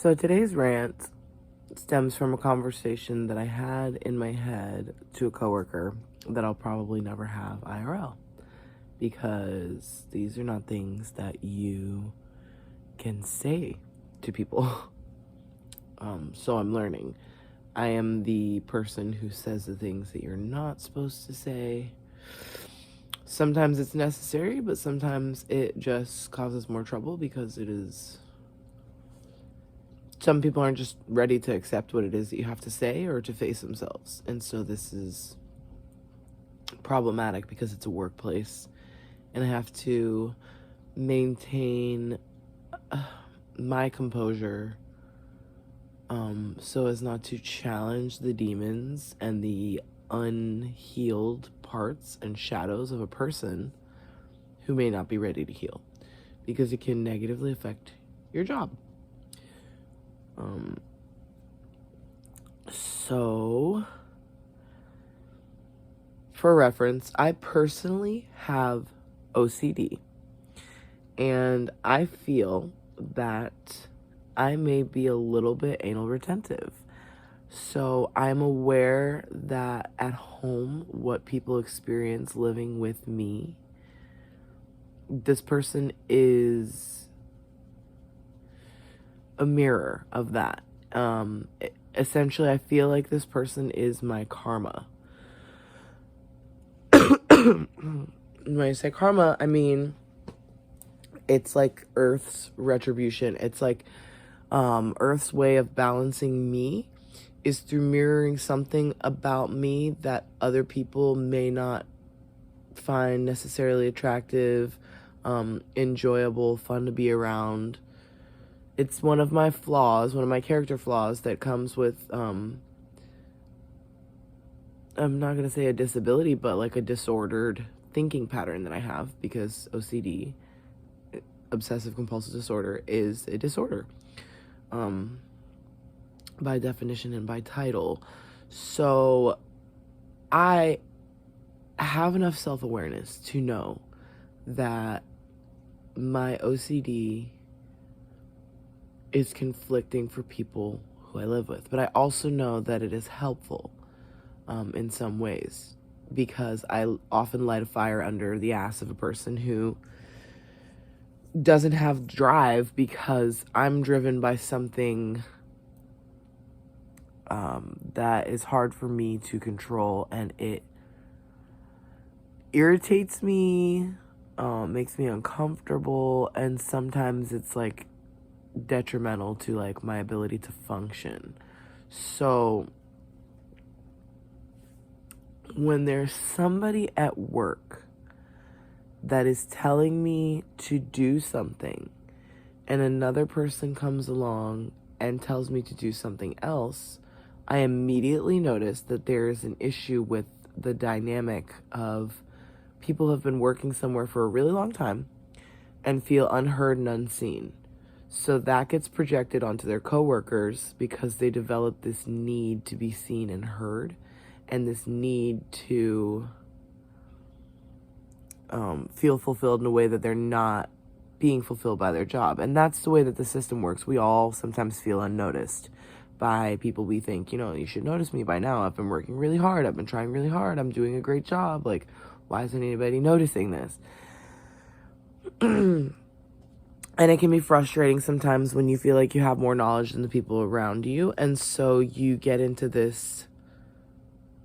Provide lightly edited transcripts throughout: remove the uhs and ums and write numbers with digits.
So today's rant stems from a conversation that I had in my head to a coworker that I'll probably never have IRL, because these are not things that you can say to people. So I'm learning. I am the person who says the things that you're not supposed to say. Sometimes it's necessary, but sometimes it just causes more trouble because it is. Some people aren't just ready to accept what it is that you have to say or to face themselves. And so this is problematic because it's a workplace and I have to maintain my composure so as not to challenge the demons and the unhealed parts and shadows of a person who may not be ready to heal, because it can negatively affect your job. So, for reference, I personally have OCD, and I feel that I may be a little bit anal retentive. So I'm aware that at home, what people experience living with me, this person is a mirror of that. Essentially, I feel like this person is my karma. When I say karma, I mean it's like Earth's retribution. It's like Earth's way of balancing me is through mirroring something about me that other people may not find necessarily attractive, enjoyable, fun to be around. It's one of my flaws, one of my character flaws that comes with, I'm not going to say a disability, but like a disordered thinking pattern that I have, because OCD, obsessive compulsive disorder, is a disorder. By definition and by title. So I have enough self-awareness to know that my OCD is conflicting for people who I live with. But I also know that it is helpful in some ways, because I often light a fire under the ass of a person who doesn't have drive, because I'm driven by something that is hard for me to control, and it irritates me, makes me uncomfortable, and sometimes it's like detrimental to like my ability to function. So when there's somebody at work that is telling me to do something and another person comes along and tells me to do something else, I immediately notice that there is an issue with the dynamic of people who have been working somewhere for a really long time and feel unheard and unseen. So that gets projected onto their coworkers because they develop this need to be seen and heard, and this need to feel fulfilled in a way that they're not being fulfilled by their job. And that's the way that the system works. We all sometimes feel unnoticed by people we think, you should notice me by now. I've been working really hard. I've been trying really hard. I'm doing a great job. Like, why isn't anybody noticing this? And it can be frustrating sometimes when you feel like you have more knowledge than the people around you. And so you get into this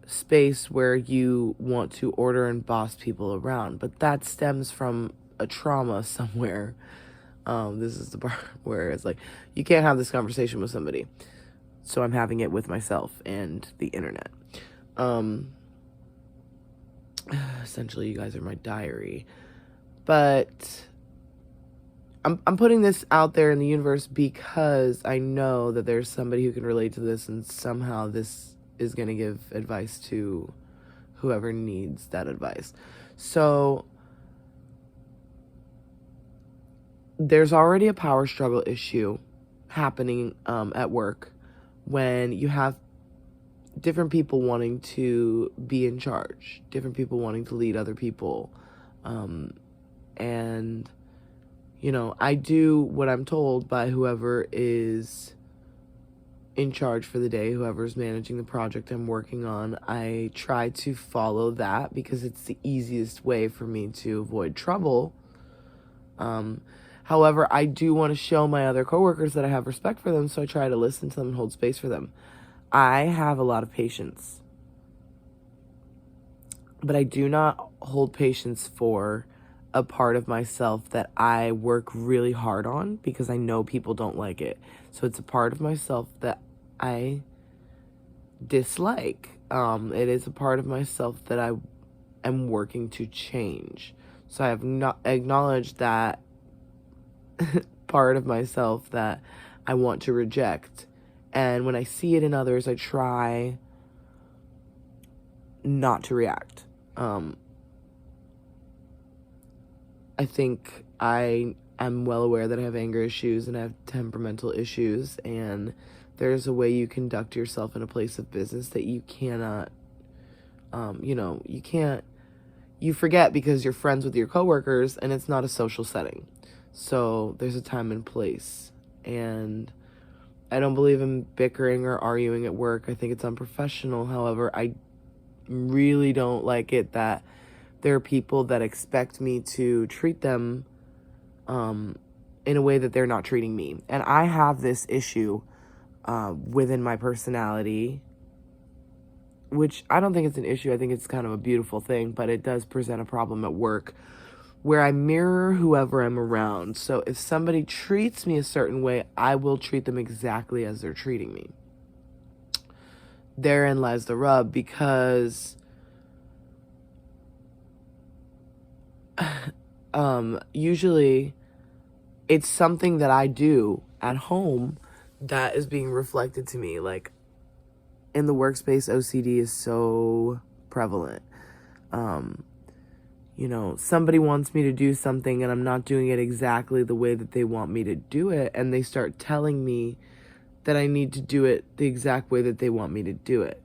space where you want to order and boss people around. But that stems from a trauma somewhere. This is the part where it's like, you can't have this conversation with somebody. So I'm having it with myself and the internet. Essentially, you guys are my diary. But I'm putting this out there in the universe because I know that there's somebody who can relate to this, and somehow this is going to give advice to whoever needs that advice. So there's already a power struggle issue happening at work when you have different people wanting to be in charge, different people wanting to lead other people. And I do what I'm told by whoever is in charge for the day, whoever's managing the project I'm working on, I try to follow that because it's the easiest way for me to avoid trouble. However, I do want to show my other coworkers that I have respect for them, so I try to listen to them and hold space for them. I have a lot of patience, but I do not hold patience for a part of myself that I work really hard on because I know people don't like it. So it's a part of myself that I dislike. It is a part of myself that I am working to change. So I have not acknowledged that part of myself that I want to reject. And when I see it in others, I try not to react. I think I am well aware that I have anger issues and I have temperamental issues, and there's a way you conduct yourself in a place of business that you cannot, you forget because you're friends with your coworkers and it's not a social setting. So there's a time and place. And I don't believe in bickering or arguing at work. I think it's unprofessional. However, I really don't like it that there are people that expect me to treat them in a way that they're not treating me. And I have this issue within my personality, which I don't think it's an issue. I think it's kind of a beautiful thing, but it does present a problem at work where I mirror whoever I'm around. So if somebody treats me a certain way, I will treat them exactly as they're treating me. Therein lies the rub, because usually it's something that I do at home that is being reflected to me. Like in the workspace, OCD is so prevalent. Somebody wants me to do something and I'm not doing it exactly the way that they want me to do it, and they start telling me that I need to do it the exact way that they want me to do it.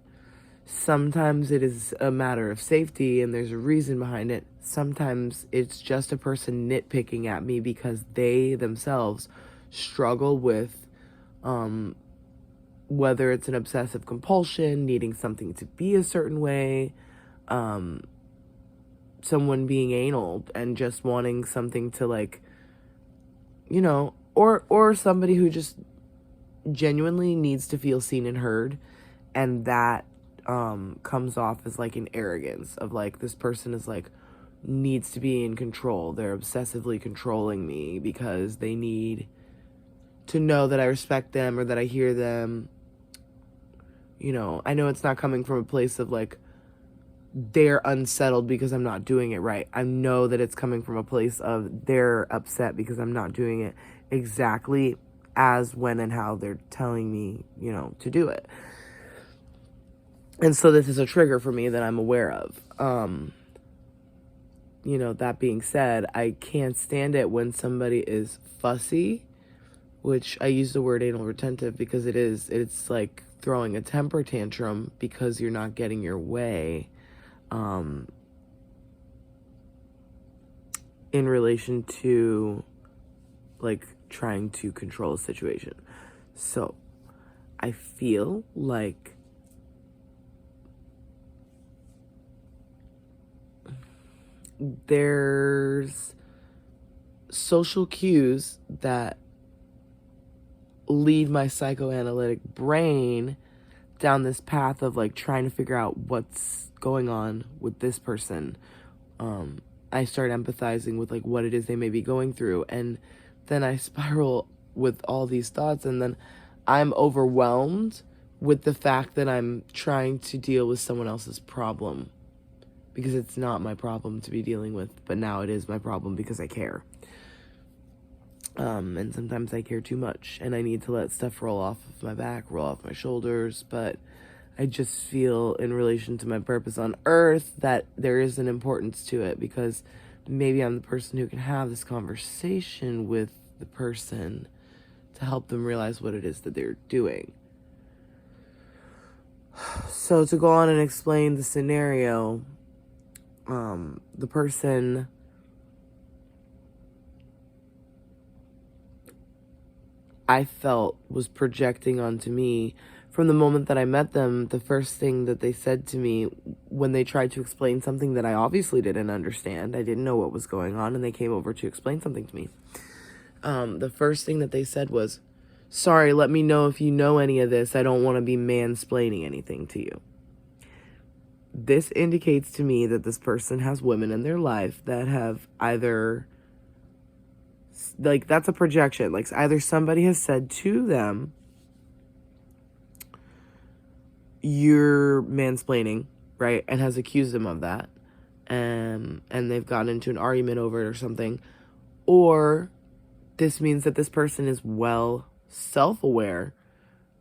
Sometimes it is a matter of safety and there's a reason behind it. Sometimes it's just a person nitpicking at me because they themselves struggle with whether it's an obsessive compulsion, needing something to be a certain way, someone being anal and just wanting something to or somebody who just genuinely needs to feel seen and heard, and that comes off as like an arrogance of like, this person is like needs to be in control. They're obsessively controlling me because they need to know that I respect them or that I hear them. I know it's not coming from a place of like they're unsettled because I'm not doing it right. I know that it's coming from a place of they're upset because I'm not doing it exactly as, when, and how they're telling me, to do it. And so this is a trigger for me that I'm aware of. That being said, I can't stand it when somebody is fussy, which I use the word anal retentive because it's like throwing a temper tantrum because you're not getting your way. In relation to like trying to control a situation. So I feel like there's social cues that lead my psychoanalytic brain down this path of like trying to figure out what's going on with this person. I start empathizing with like what it is they may be going through, and then I spiral with all these thoughts, and then I'm overwhelmed with the fact that I'm trying to deal with someone else's problem because it's not my problem to be dealing with, but now it is my problem because I care. And sometimes I care too much and I need to let stuff roll off of my back, roll off my shoulders, but I just feel in relation to my purpose on earth that there is an importance to it, because maybe I'm the person who can have this conversation with the person to help them realize what it is that they're doing. So to go on and explain the scenario, the person I felt was projecting onto me. From the moment that I met them, the first thing that they said to me when they tried to explain something that I obviously didn't understand, I didn't know what was going on, and they came over to explain something to me. The first thing that they said was, "Sorry, let me know if you know any of this. I don't want to be mansplaining anything to you." This indicates to me that this person has women in their life that have either, like, that's a projection. Like, either somebody has said to them, "You're mansplaining," right? And has accused them of that. And they've gotten into an argument over it or something. Or this means that this person is well self-aware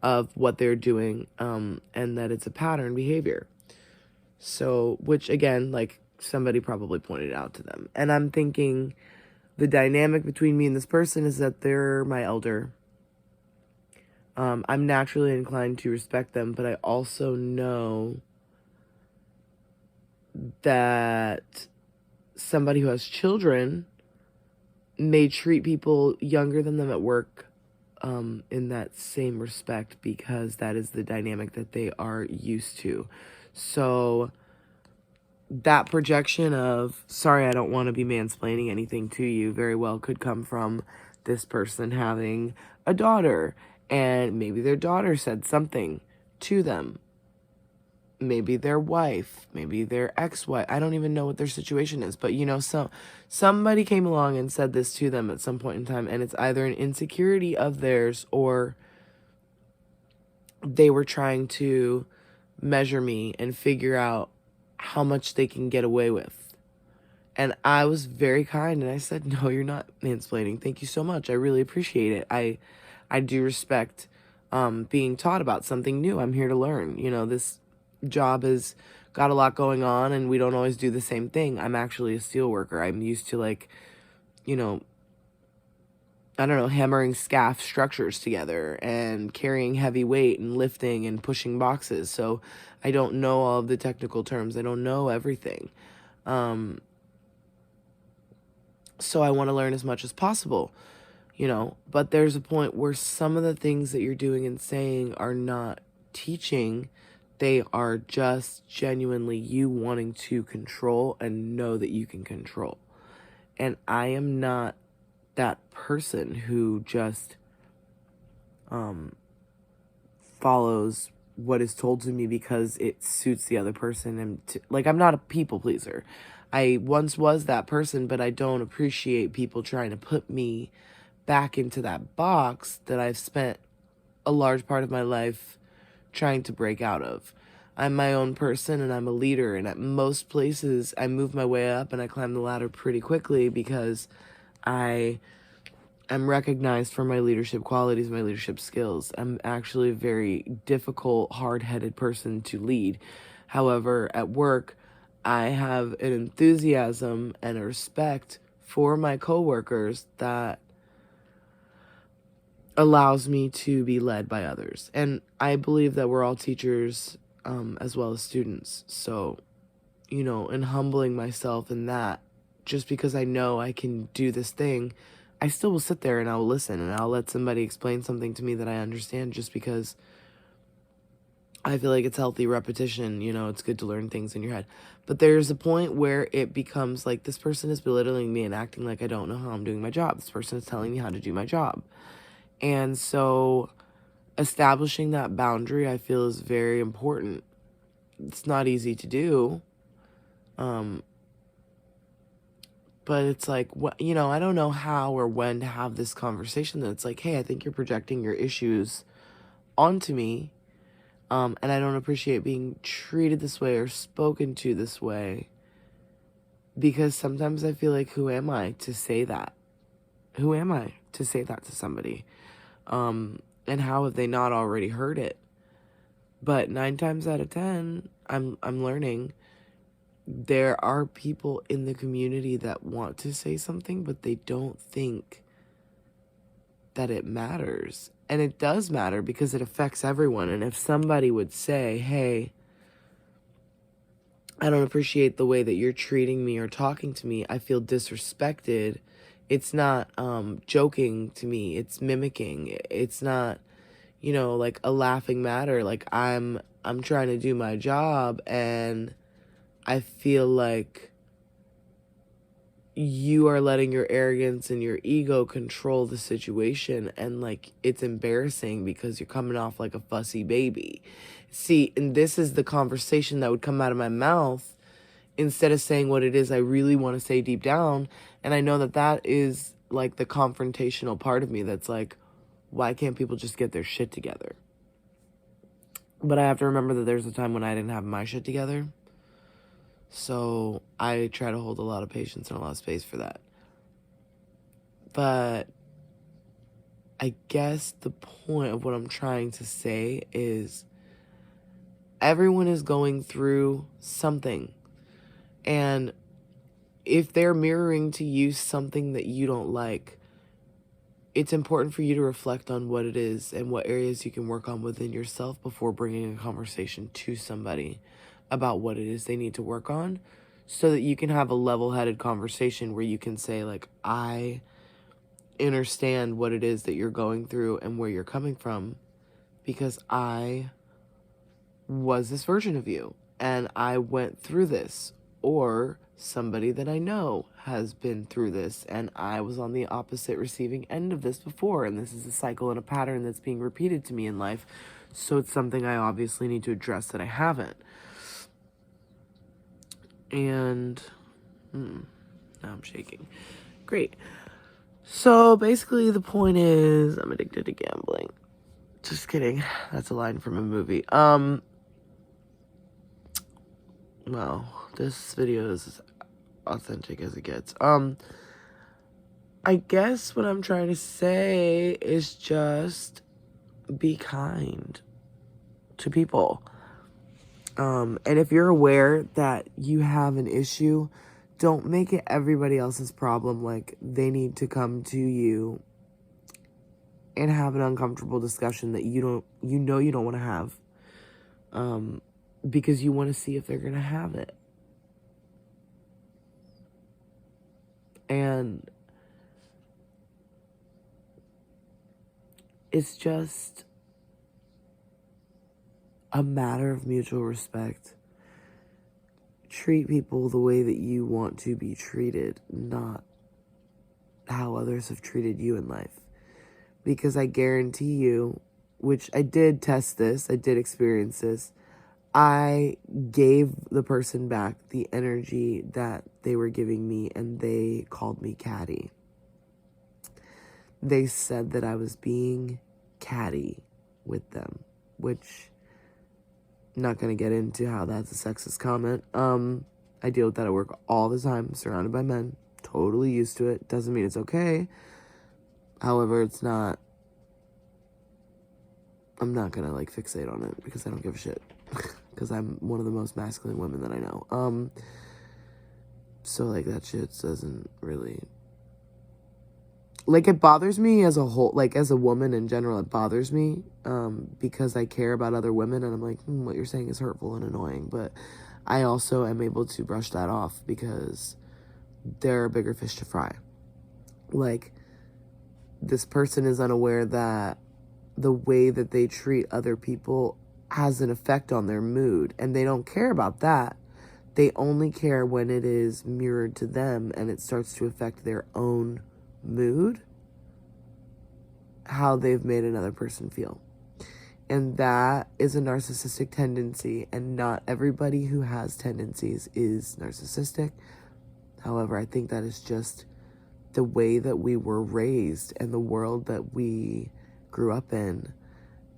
of what they're doing, and that it's a pattern behavior. So, which again, like, somebody probably pointed out to them. And I'm thinking the dynamic between me and this person is that they're my elder. I'm naturally inclined to respect them, but I also know that somebody who has children may treat people younger than them at work in that same respect, because that is the dynamic that they are used to. So that projection of, "Sorry, I don't want to be mansplaining anything to you," very well could come from this person having a daughter, and maybe their daughter said something to them. Maybe their wife, maybe their ex-wife. I don't even know what their situation is, but so somebody came along and said this to them at some point in time, and it's either an insecurity of theirs, or they were trying to measure me and figure out how much they can get away with. And I was very kind, and I said, "No, you're not mansplaining. Thank you so much. I really appreciate it. I do respect being taught about something new. I'm here to learn. This job has got a lot going on, and we don't always do the same thing. I'm actually a steel worker. I'm used to, like, I don't know, hammering scaff structures together and carrying heavy weight and lifting and pushing boxes. So I don't know all of the technical terms. I don't know everything. So I want to learn as much as possible, but there's a point where some of the things that you're doing and saying are not teaching. They are just genuinely you wanting to control and know that you can control. And I am not that person who just follows what is told to me because it suits the other person. And like, I'm not a people pleaser. I once was that person, but I don't appreciate people trying to put me back into that box that I've spent a large part of my life trying to break out of. I'm my own person, and I'm a leader, and at most places I move my way up and I climb the ladder pretty quickly because I am recognized for my leadership qualities, my leadership skills. I'm actually a very difficult, hard-headed person to lead. However, at work, I have an enthusiasm and a respect for my coworkers that allows me to be led by others. And I believe that we're all teachers, as well as students. So, in humbling myself in that, just because I know I can do this thing, I still will sit there and I'll listen, and I'll let somebody explain something to me that I understand, just because I feel like it's healthy repetition. It's good to learn things in your head. But there's a point where it becomes like, this person is belittling me and acting like I don't know how I'm doing my job. This person is telling me how to do my job. And so establishing that boundary, I feel, is very important. It's not easy to do. But it's like, I don't know how or when to have this conversation that's like, "Hey, I think you're projecting your issues onto me. And I don't appreciate being treated this way or spoken to this way." Because sometimes I feel like, who am I to say that? Who am I to say that to somebody? And how have they not already heard it? But 9 times out of 10, I'm learning there are people in the community that want to say something, but they don't think that it matters. And it does matter, because it affects everyone. And if somebody would say, "Hey, I don't appreciate the way that you're treating me or talking to me. I feel disrespected It's not joking to me. It's mimicking. It's not, like a laughing matter. Like I'm trying to do my job, and I feel like you are letting your arrogance and your ego control the situation, and like it's embarrassing because you're coming off like a fussy baby. See, and this is the conversation that would come out of my mouth instead of saying what it is I really want to say deep down. And I know that that is like the confrontational part of me that's like, why can't people just get their shit together? But I have to remember that there's a time when I didn't have my shit together. So I try to hold a lot of patience and a lot of space for that. But I guess the point of what I'm trying to say is everyone is going through something. And if they're mirroring to you something that you don't like, it's important for you to reflect on what it is and what areas you can work on within yourself before bringing a conversation to somebody about what it is they need to work on, so that you can have a level-headed conversation where you can say, like, I understand what it is that you're going through and where you're coming from, because I was this version of you and I went through this, or somebody that I know has been through this and I was on the opposite receiving end of this before, and this is a cycle and a pattern that's being repeated to me in life, so it's something I obviously need to address that I haven't. And now I'm shaking. Great. So basically the point is I'm addicted to gambling. Just kidding. That's a line from a movie. Well, this video is as authentic as it gets. I guess what I'm trying to say is just be kind to people. And if you're aware that you have an issue, don't make it everybody else's problem. Like, they need to come to you and have an uncomfortable discussion that you don't want to have. Because you want to see if they're going to have it. And it's just a matter of mutual respect. Treat people the way that you want to be treated, not how others have treated you in life. Because I guarantee you, which I did test this, I did experience this, I gave the person back the energy that they were giving me, and they called me catty. They said that I was being catty with them, which I'm not going to get into how that's a sexist comment. I deal with that at work all the time, surrounded by men, totally used to it. Doesn't mean it's okay. However, it's not, I'm not going to like fixate on it because I don't give a shit. Because I'm one of the most masculine women that I know. So like that shit doesn't really, like, it bothers me as a whole, like as a woman in general, it bothers me, because I care about other women, and I'm like, what you're saying is hurtful and annoying, but I also am able to brush that off because there are bigger fish to fry. Like, this person is unaware that the way that they treat other people has an effect on their mood, and they don't care about that. They only care when it is mirrored to them and it starts to affect their own mood, how they've made another person feel. And that is a narcissistic tendency, and not everybody who has tendencies is narcissistic. However, I think that is just the way that we were raised and the world that we grew up in.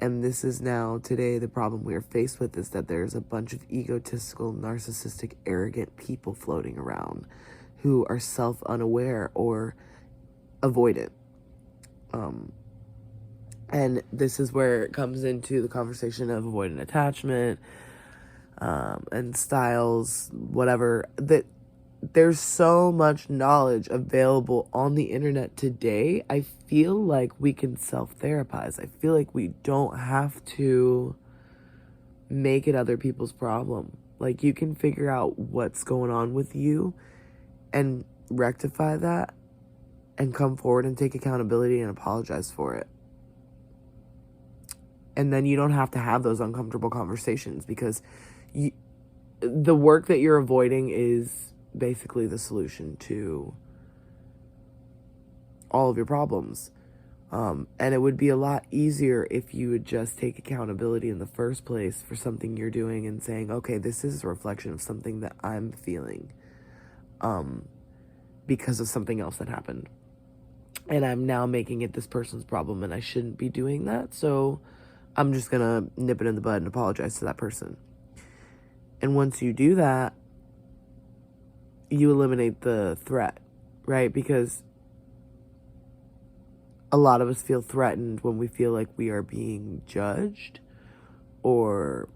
And this is now, today, the problem we are faced with is that there's a bunch of egotistical, narcissistic, arrogant people floating around who are self-unaware or avoidant. And this is where it comes into the conversation of avoidant attachment, and styles, whatever, that there's so much knowledge available on the internet today. I feel like we can self-therapize. I feel like we don't have to make it other people's problem. Like, you can figure out what's going on with you and rectify that and come forward and take accountability and apologize for it. And then you don't have to have those uncomfortable conversations, because the work that you're avoiding is basically the solution to all of your problems. And it would be a lot easier if you would just take accountability in the first place for something you're doing and saying, okay, this is a reflection of something that I'm feeling because of something else that happened. And I'm now making it this person's problem, and I shouldn't be doing that. So I'm just going to nip it in the bud and apologize to that person. And once you do that, you eliminate the threat, right? Because a lot of us feel threatened when we feel like we are being judged or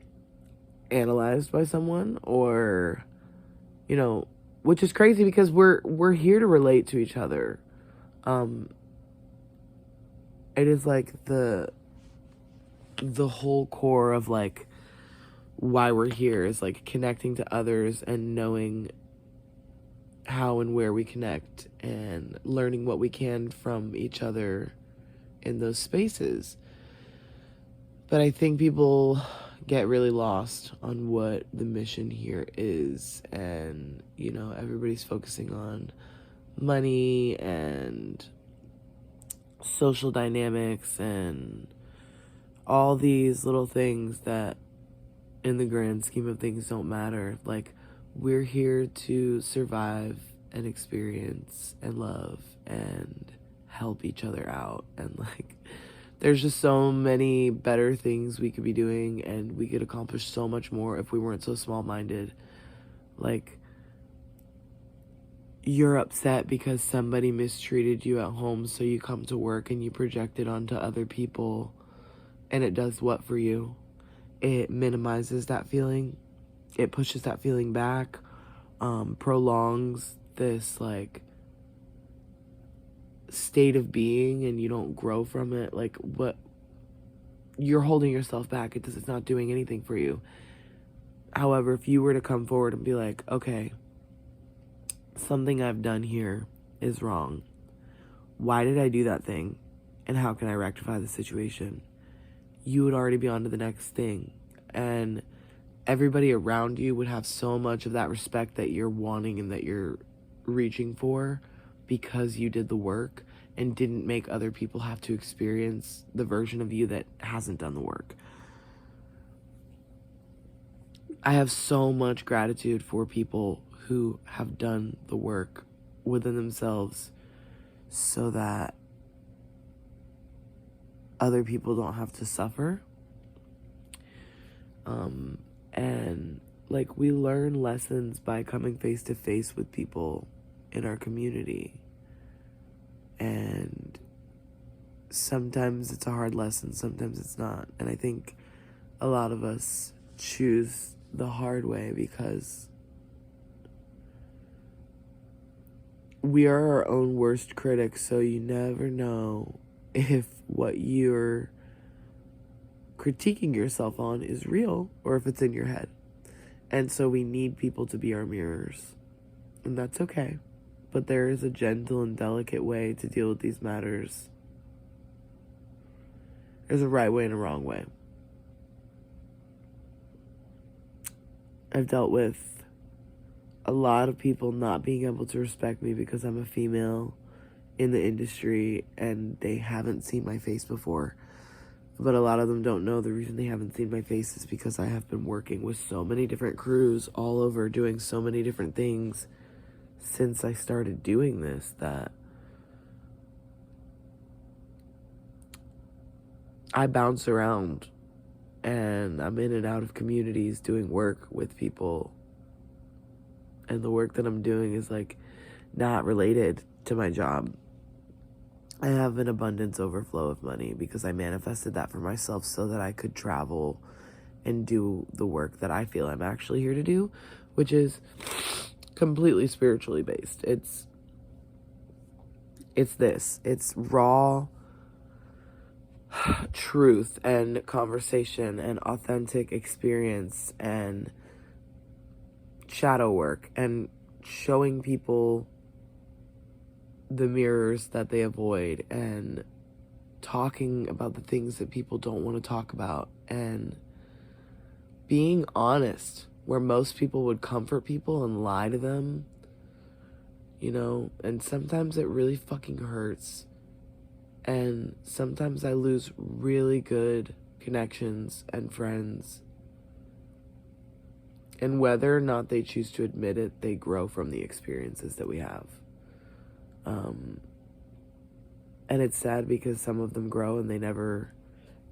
analyzed by someone, or, you know, which is crazy because we're here to relate to each other. It is like the whole core of like why we're here is like connecting to others and knowing how and where we connect and learning what we can from each other in those spaces. But I think people get really lost on what the mission here is, and, you know, everybody's focusing on money and social dynamics and all these little things that in the grand scheme of things don't matter. Like, we're here to survive and experience and love and help each other out. And like, there's just so many better things we could be doing, and we could accomplish so much more if we weren't so small-minded. Like, you're upset because somebody mistreated you at home, so you come to work and you project it onto other people, and it does what for you? It minimizes that feeling. It pushes that feeling back, prolongs this like state of being, and you don't grow from it. Like, what, you're holding yourself back. It's not doing anything for you. However, if you were to come forward and be like, okay, something I've done here is wrong. Why did I do that thing? And how can I rectify the situation? You would already be on to the next thing. And everybody around you would have so much of that respect that you're wanting and that you're reaching for, because you did the work and didn't make other people have to experience the version of you that hasn't done the work. I have so much gratitude for people who have done the work within themselves so that other people don't have to suffer. And like, we learn lessons by coming face to face with people in our community. And sometimes it's a hard lesson, sometimes it's not. And I think a lot of us choose the hard way because we are our own worst critics, so you never know if what you're critiquing yourself on is real or if it's in your head. And so we need people to be our mirrors, and that's okay. But there is a gentle and delicate way to deal with these matters. There's a right way and a wrong way. I've dealt with a lot of people not being able to respect me because I'm a female in the industry and they haven't seen my face before. But a lot of them don't know the reason they haven't seen my face is because I have been working with so many different crews all over, doing so many different things since I started doing this, that I bounce around and I'm in and out of communities doing work with people. And the work that I'm doing is like not related to my job. I have an abundance overflow of money because I manifested that for myself so that I could travel and do the work that I feel I'm actually here to do, which is completely spiritually based. It's raw truth and conversation and authentic experience and shadow work and showing people the mirrors that they avoid, and talking about the things that people don't want to talk about, and being honest where most people would comfort people and lie to them, you know, and sometimes it really fucking hurts. And sometimes I lose really good connections and friends. And whether or not they choose to admit it, they grow from the experiences that we have. And it's sad because some of them grow and they never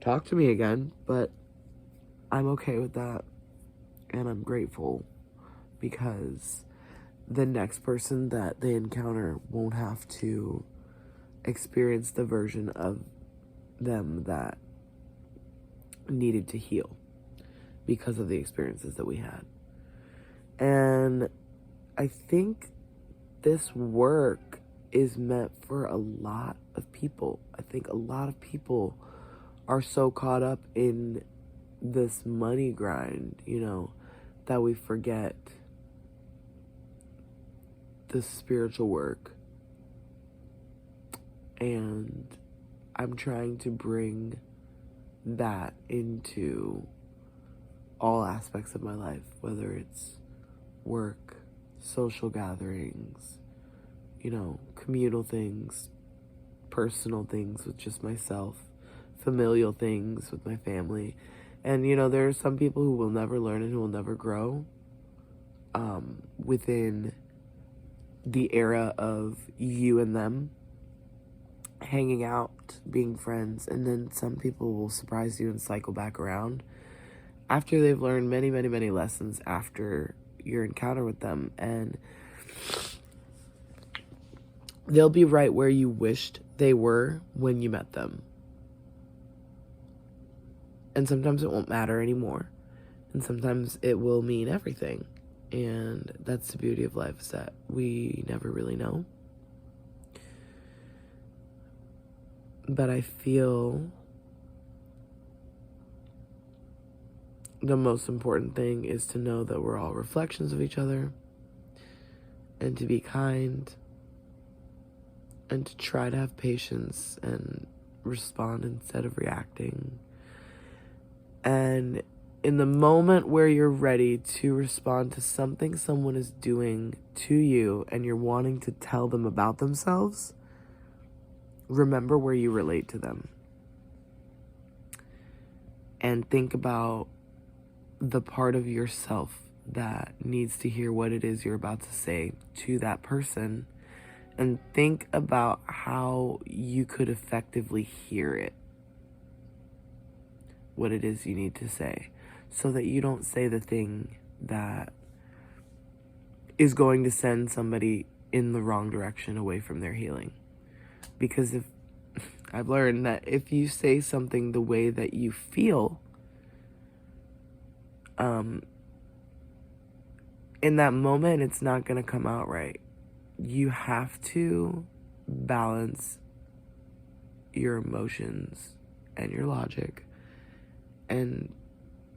talk to me again, but I'm okay with that. And I'm grateful because the next person that they encounter won't have to experience the version of them that needed to heal because of the experiences that we had. And I think this work is meant for a lot of people. I think a lot of people are so caught up in this money grind, you know, that we forget the spiritual work. And I'm trying to bring that into all aspects of my life, whether it's work, social gatherings, you know, communal things, personal things with just myself, familial things with my family. And, you know, there are some people who will never learn and who will never grow within the era of you and them hanging out, being friends. And then some people will surprise you and cycle back around after they've learned many, many, many lessons after your encounter with them. And they'll be right where you wished they were when you met them. And sometimes it won't matter anymore. And sometimes it will mean everything. And that's the beauty of life, is that we never really know. But I feel the most important thing is to know that we're all reflections of each other, and to be kind, and to try to have patience and respond instead of reacting. And in the moment where you're ready to respond to something someone is doing to you and you're wanting to tell them about themselves, remember where you relate to them. And think about the part of yourself that needs to hear what it is you're about to say to that person. And think about how you could effectively hear it, what it is you need to say, so that you don't say the thing that is going to send somebody in the wrong direction away from their healing. Because I've learned that if you say something the way that you feel, in that moment, it's not going to come out right. You have to balance your emotions and your logic and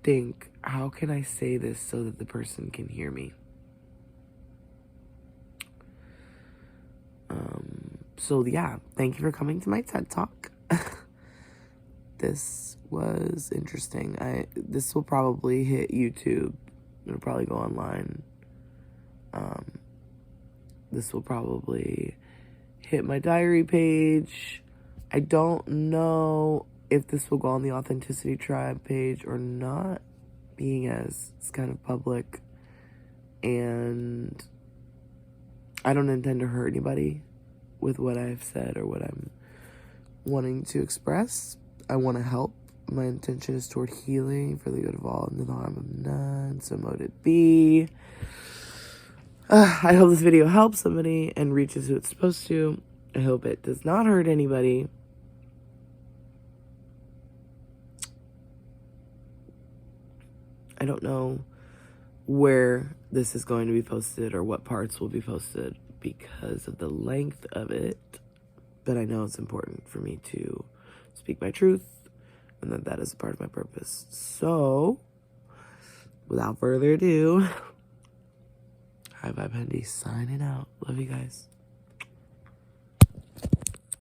think, how can I say this so that the person can hear me? So yeah, thank you for coming to my TED Talk. This was interesting. This will probably hit YouTube. It'll probably go online. This will probably hit my diary page. I don't know if this will go on the Authenticity Tribe page or not, being as it's kind of public. And I don't intend to hurt anybody with what I've said or what I'm wanting to express. I want to help. My intention is toward healing for the good of all and to the harm of none. So mote it be. I hope this video helps somebody and reaches who it's supposed to. I hope it does not hurt anybody. I don't know where this is going to be posted or what parts will be posted because of the length of it, but I know it's important for me to speak my truth and that is a part of my purpose. So, without further ado, High Vibe Hendy signing out. Love you guys.